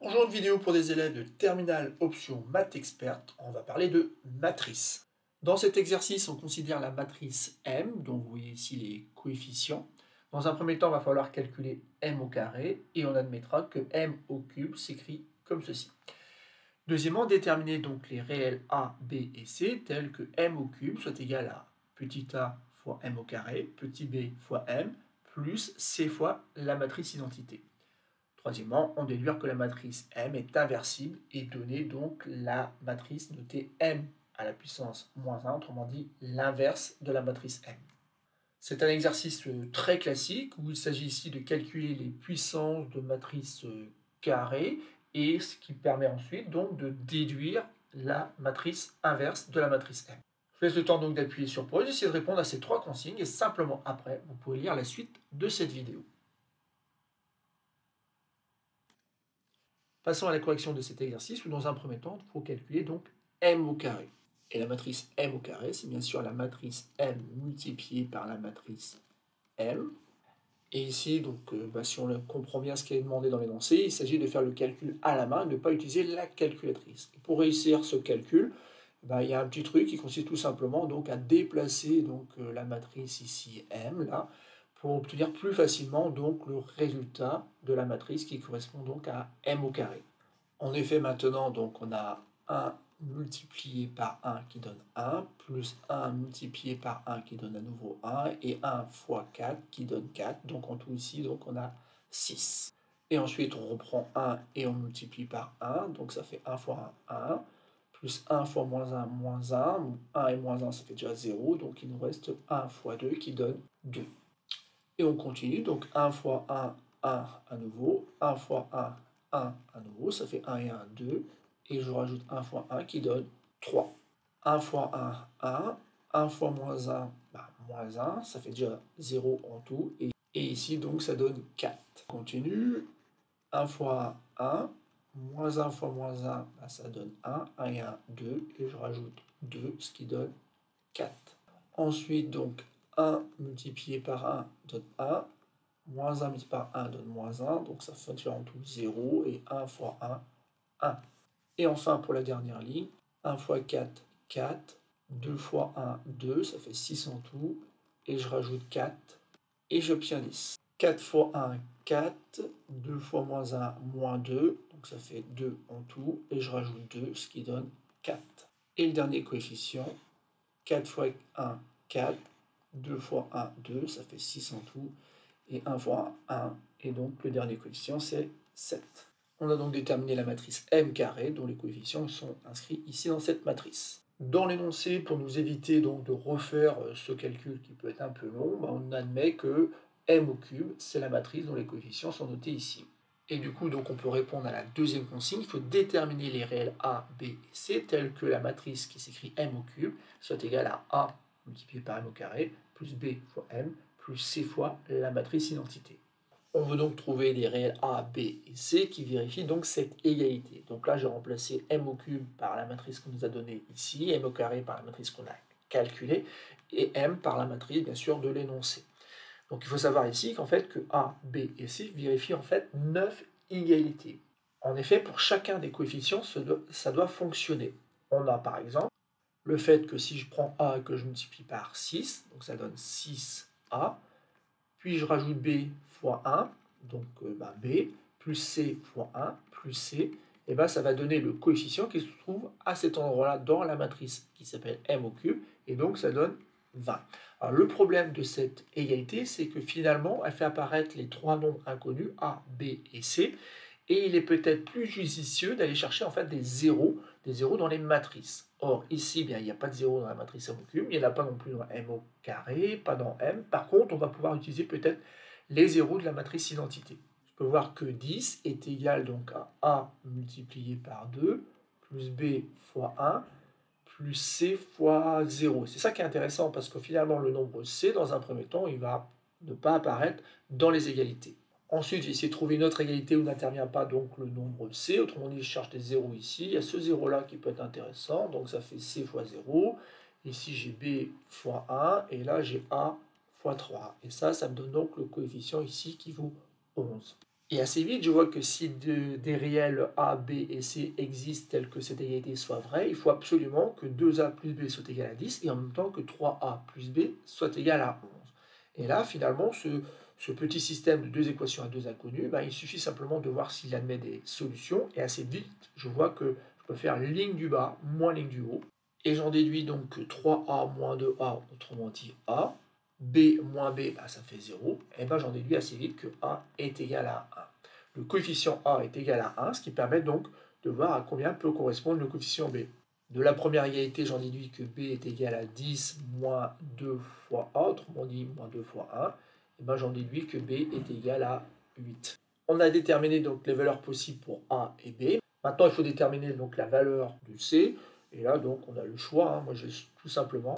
Bonjour, une vidéo pour des élèves de terminale option maths experte. On va parler de matrices. Dans cet exercice, on considère la matrice M, dont vous voyez ici les coefficients. Dans un premier temps, il va falloir calculer M au carré et on admettra que M au cube s'écrit comme ceci. Deuxièmement, déterminer donc les réels A, B et C tels que M au cube soit égal à petit a fois M au carré, petit b fois M, plus C fois la matrice identité. Troisièmement, on déduire que la matrice M est inversible et donner donc la matrice notée M à la puissance moins 1, autrement dit l'inverse de la matrice M. C'est un exercice très classique où il s'agit ici de calculer les puissances de matrices carrées et ce qui permet ensuite donc de déduire la matrice inverse de la matrice M. Je vous laisse le temps donc d'appuyer sur pause, essayer de répondre à ces trois consignes et simplement après, vous pourrez lire la suite de cette vidéo. Passons à la correction de cet exercice où dans un premier temps, il faut calculer donc M au carré. Et la matrice M au carré, c'est bien sûr la matrice M multipliée par la matrice M. Et ici, donc, si on comprend bien ce qui est demandé dans l'énoncé, il s'agit de faire le calcul à la main, de ne pas utiliser la calculatrice. Et pour réussir ce calcul, il y a un petit truc qui consiste tout simplement donc, à déplacer donc, la matrice ici M, là, pour obtenir plus facilement donc, le résultat de la matrice qui correspond donc à M au carré. En effet, maintenant, donc, on a 1 multiplié par 1 qui donne 1, plus 1 multiplié par 1 qui donne à nouveau 1, et 1 fois 4 qui donne 4. Donc en tout ici, donc, on a 6. Et ensuite, on reprend 1 et on multiplie par 1, donc ça fait 1 fois 1, 1, plus 1 fois moins 1, moins 1. 1 et moins 1, ça fait déjà 0, donc il nous reste 1 fois 2 qui donne 2. Et on continue, donc 1 fois 1, 1 à nouveau, 1 fois 1, 1 à nouveau, ça fait 1 et 1, 2, et je rajoute 1 fois 1 qui donne 3. 1 fois 1, 1, 1 fois moins 1, moins 1, ça fait déjà 0 en tout, et ici donc ça donne 4. On continue, 1 fois 1, moins 1 fois moins 1, ça donne 1, 1 et 1, 2, et je rajoute 2, ce qui donne 4. Ensuite donc 1 multiplié par 1 donne 1, moins 1 multiplié par 1 donne moins 1, donc ça fait déjà en tout 0, et 1 fois 1, 1. Et enfin, pour la dernière ligne, 1 fois 4, 4, 2 fois 1, 2, ça fait 6 en tout, et je rajoute 4, et j'obtiens 10. 4 fois 1, 4, 2 fois moins 1, moins 2, donc ça fait 2 en tout, et je rajoute 2, ce qui donne 4. Et le dernier coefficient, 4 fois 1, 4, 2 fois 1, 2, ça fait 6 en tout, et 1 fois 1, et donc le dernier coefficient c'est 7. On a donc déterminé la matrice M carré, dont les coefficients sont inscrits ici dans cette matrice. Dans l'énoncé, pour nous éviter donc de refaire ce calcul qui peut être un peu long, on admet que M au cube, c'est la matrice dont les coefficients sont notés ici. Et du coup, donc, on peut répondre à la deuxième consigne, il faut déterminer les réels A, B et C, tels que la matrice qui s'écrit M au cube soit égale à A multiplié par M au carré, plus B fois M, plus C fois la matrice identité. On veut donc trouver les réels A, B et C qui vérifient donc cette égalité. Donc là, j'ai remplacé M au cube par la matrice qu'on nous a donnée ici, M au carré par la matrice qu'on a calculée, et M par la matrice, bien sûr, de l'énoncé. Donc il faut savoir ici qu'en fait que A, B et C vérifient en fait 9 égalités. En effet, pour chacun des coefficients, ça doit fonctionner. On a par exemple le fait que si je prends A et que je multiplie par 6, donc ça donne 6A, puis je rajoute B fois 1, donc B, plus C fois 1, plus C, et ça va donner le coefficient qui se trouve à cet endroit-là dans la matrice qui s'appelle M au cube, et donc ça donne 20. Alors, le problème de cette égalité, c'est que finalement, elle fait apparaître les trois nombres inconnus, A, B et C, et il est peut-être plus judicieux d'aller chercher en fait des zéros dans les matrices. Or, ici, il n'y a pas de zéro dans la matrice M au cube, il n'y en a pas non plus dans M au carré, pas dans M. Par contre, on va pouvoir utiliser peut-être les zéros de la matrice identité. Je peux voir que 10 est égal donc à A multiplié par 2, plus B fois 1, plus C fois 0. C'est ça qui est intéressant parce que finalement, le nombre C, dans un premier temps, il va ne pas apparaître dans les égalités. Ensuite, j'ai essayé de trouver une autre égalité où n'intervient pas donc le nombre C. Autrement dit, je cherche des zéros ici. Il y a ce zéro-là qui peut être intéressant. Donc, ça fait C fois 0. Ici, j'ai B fois 1. Et là, j'ai A fois 3. Et ça me donne donc le coefficient ici qui vaut 11. Et assez vite, je vois que si des réels A, B et C existent tels que cette égalité soit vraie, il faut absolument que 2A plus B soit égal à 10 et en même temps que 3A plus B soit égal à 11. Et là, finalement, ce petit système de deux équations à deux inconnus, ben, il suffit simplement de voir s'il admet des solutions. Et assez vite, je vois que je peux faire ligne du bas moins ligne du haut. Et j'en déduis donc que 3A moins 2A, autrement dit A, B moins B, ben, ça fait 0. Et ben, j'en déduis assez vite que A est égal à 1. Le coefficient A est égal à 1, ce qui permet donc de voir à combien peut correspondre le coefficient B. De la première égalité, j'en déduis que B est égal à 10 moins 2 fois A, autrement dit moins 2 fois 1. Et ben, j'en déduis que B est égal à 8. On a déterminé donc les valeurs possibles pour A et B. Maintenant, il faut déterminer donc la valeur de C. Et là, donc, on a le choix. Moi, je vais tout simplement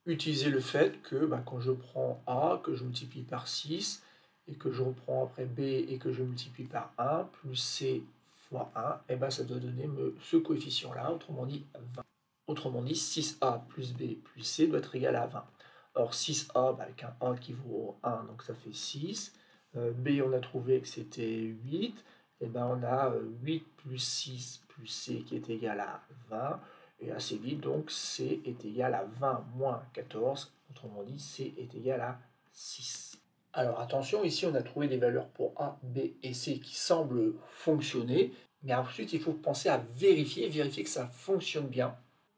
utiliser le fait que quand je prends A, que je multiplie par 6, et que je reprends après B et que je multiplie par 1, plus C fois 1, et ben ça doit donner ce coefficient-là, autrement dit 20. Autrement dit, 6A plus B plus C doit être égal à 20. Or, 6A, avec un A qui vaut 1, donc ça fait 6. B, on a trouvé que c'était 8. Et ben on a 8 plus 6 plus C qui est égal à 20. Et assez vite, donc C est égal à 20 moins 14. Autrement dit, C est égal à 6. Alors attention, ici on a trouvé des valeurs pour A, B et C qui semblent fonctionner. Mais ensuite, il faut penser à vérifier que ça fonctionne bien.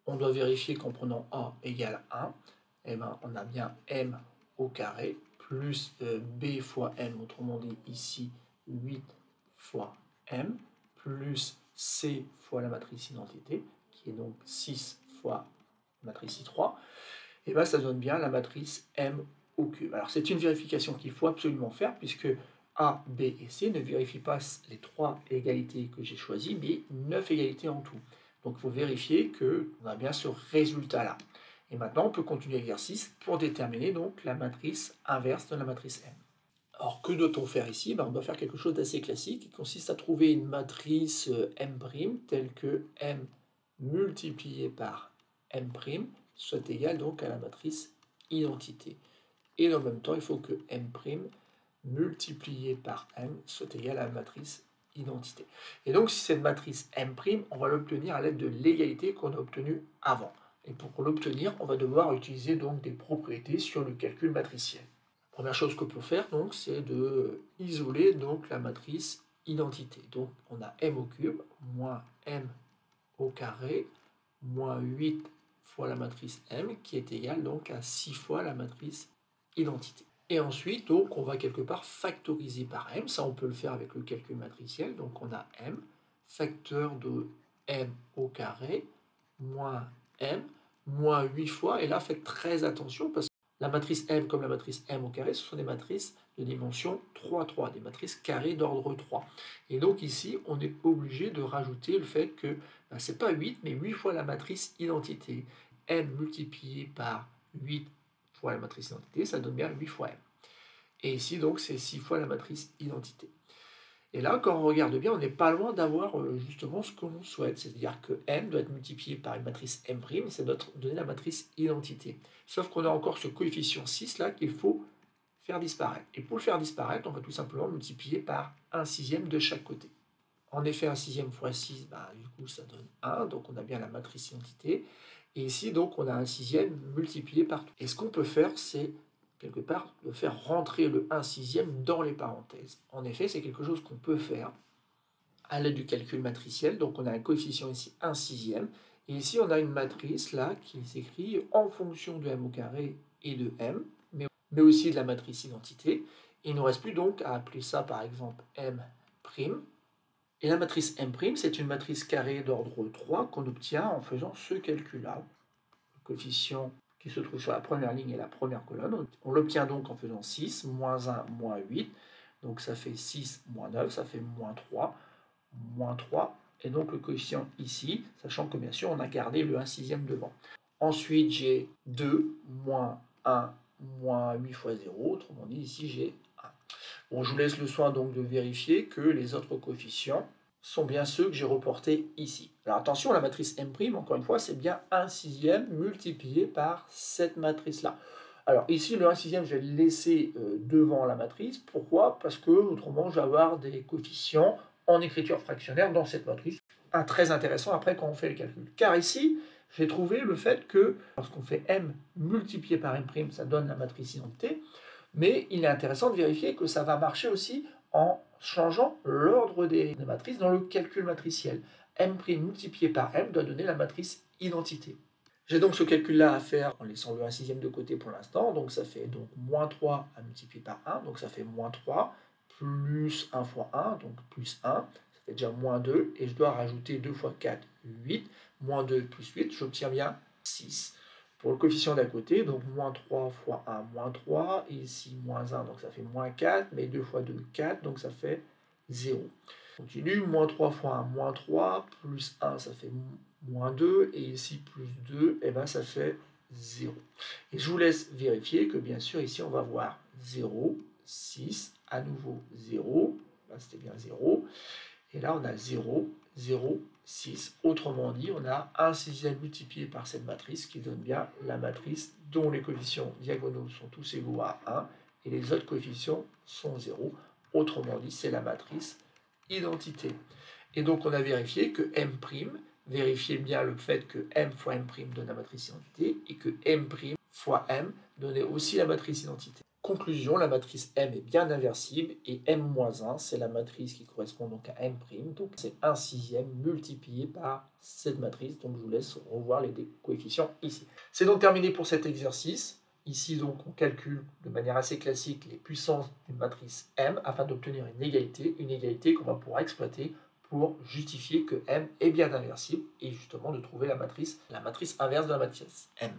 On doit vérifier qu'en prenant A égale 1, eh ben, on a bien M au carré, plus B fois M, autrement dit ici 8 fois M, plus C fois la matrice identité, qui est donc 6 fois matrice I3, et bien ça donne bien la matrice M au cube. Alors c'est une vérification qu'il faut absolument faire, puisque A, B et C ne vérifient pas les 3 égalités que j'ai choisies, mais 9 égalités en tout. Donc il faut vérifier qu'on a bien ce résultat-là. Et maintenant, on peut continuer l'exercice pour déterminer donc la matrice inverse de la matrice M. Alors, que doit-on faire ici? On doit faire quelque chose d'assez classique qui consiste à trouver une matrice M' telle que M multiplié par M' soit égal donc à la matrice identité. Et en même temps, il faut que M' multiplié par M soit égal à la matrice identité. Et donc, si cette matrice M', on va l'obtenir à l'aide de l'égalité qu'on a obtenue avant. Et pour l'obtenir, on va devoir utiliser donc des propriétés sur le calcul matriciel. La première chose qu'on peut faire, donc, c'est de isoler donc la matrice identité. Donc, on a M au cube moins M au carré moins 8 fois la matrice M qui est égale donc à 6 fois la matrice identité. Et ensuite, donc, on va quelque part factoriser par M. Ça, on peut le faire avec le calcul matriciel. Donc, on a M, facteur de M au carré, moins M, moins 8 fois. Et là, faites très attention parce que la matrice M comme la matrice M au carré, ce sont des matrices de dimension 3, 3, des matrices carrées d'ordre 3. Et donc ici, on est obligé de rajouter le fait que ce n'est pas 8, mais 8 fois la matrice identité. M multiplié par 8 fois la matrice identité, ça donne bien 8 fois M. Et ici, donc, c'est 6 fois la matrice identité. Et là, quand on regarde bien, on n'est pas loin d'avoir justement ce que l'on souhaite. C'est-à-dire que M doit être multiplié par une matrice M', et ça doit donner la matrice identité. Sauf qu'on a encore ce coefficient 6 là qu'il faut faire disparaître. Et pour le faire disparaître, on va tout simplement multiplier par 1/6 de chaque côté. En effet, 1/6 fois 6, du coup, ça donne 1. Donc, on a bien la matrice identité. Et ici, donc, on a 1/6 multiplié par tout. Et ce qu'on peut faire, c'est quelque part de faire rentrer le 1/6 dans les parenthèses. En effet, c'est quelque chose qu'on peut faire à l'aide du calcul matriciel. Donc, on a un coefficient ici 1/6. Et ici, on a une matrice là qui s'écrit en fonction de M au carré et de M, mais aussi de la matrice identité. Et il ne nous reste plus donc à appeler ça par exemple M'. Et la matrice M', c'est une matrice carrée d'ordre 3 qu'on obtient en faisant ce calcul-là. Le coefficient qui se trouve sur la première ligne et la première colonne. On l'obtient donc en faisant 6, moins 1, moins 8. Donc ça fait 6, moins 9, ça fait moins 3, moins 3. Et donc le coefficient ici, sachant que bien sûr on a gardé le 1/6 devant. Ensuite j'ai 2, moins 1, moins 8 fois 0. Autrement dit, ici j'ai 1. Bon, je vous laisse le soin donc de vérifier que les autres coefficients sont bien ceux que j'ai reportés ici. Alors attention, la matrice M', encore une fois, c'est bien 1/6 multiplié par cette matrice-là. Alors ici, le 1 sixième, je vais le laisser devant la matrice. Pourquoi? Parce que autrement, je vais avoir des coefficients en écriture fractionnaire dans cette matrice. Très intéressant après quand on fait les calculs. Car ici, j'ai trouvé le fait que lorsqu'on fait m multiplié par m', ça donne la matrice identité. Mais il est intéressant de vérifier que ça va marcher aussi en changeant l'ordre des matrices dans le calcul matriciel. M' multiplié par m doit donner la matrice identité. J'ai donc ce calcul-là à faire en laissant le 1 sixième de côté pour l'instant. Donc ça fait donc moins 3 à multiplier par 1. Donc ça fait moins 3 plus 1 fois 1, donc plus 1. Ça fait déjà moins 2. Et je dois rajouter 2 fois 4, 8. Moins 2 plus 8, j'obtiens bien 6. Pour le coefficient d'à côté, donc moins 3 fois 1, moins 3. Et ici, moins 1, donc ça fait moins 4. Mais 2 fois 2, 4, donc ça fait 0. Continue, moins 3 fois 1, moins 3, plus 1, ça fait moins 2, et ici, plus 2, et bien ça fait 0. Et je vous laisse vérifier que, bien sûr, ici, on va voir 0, 6, à nouveau 0, là, c'était bien 0, et là, on a 0, 0, 6. Autrement dit, on a 1 sixième multiplié par cette matrice qui donne bien la matrice dont les coefficients diagonaux sont tous égaux à 1, et les autres coefficients sont 0. Autrement dit, c'est la matrice identité. Et donc, on a vérifié que M', vérifiez bien le fait que M fois M' donne la matrice identité et que M' fois M donnait aussi la matrice identité. Conclusion, la matrice M est bien inversible et M-1, c'est la matrice qui correspond donc à M', donc c'est 1 sixième multiplié par cette matrice, donc je vous laisse revoir les coefficients ici. C'est donc terminé pour cet exercice. Ici, donc, on calcule de manière assez classique les puissances d'une matrice M afin d'obtenir une égalité qu'on va pouvoir exploiter pour justifier que M est bien inversible et justement de trouver la matrice inverse de la matrice M.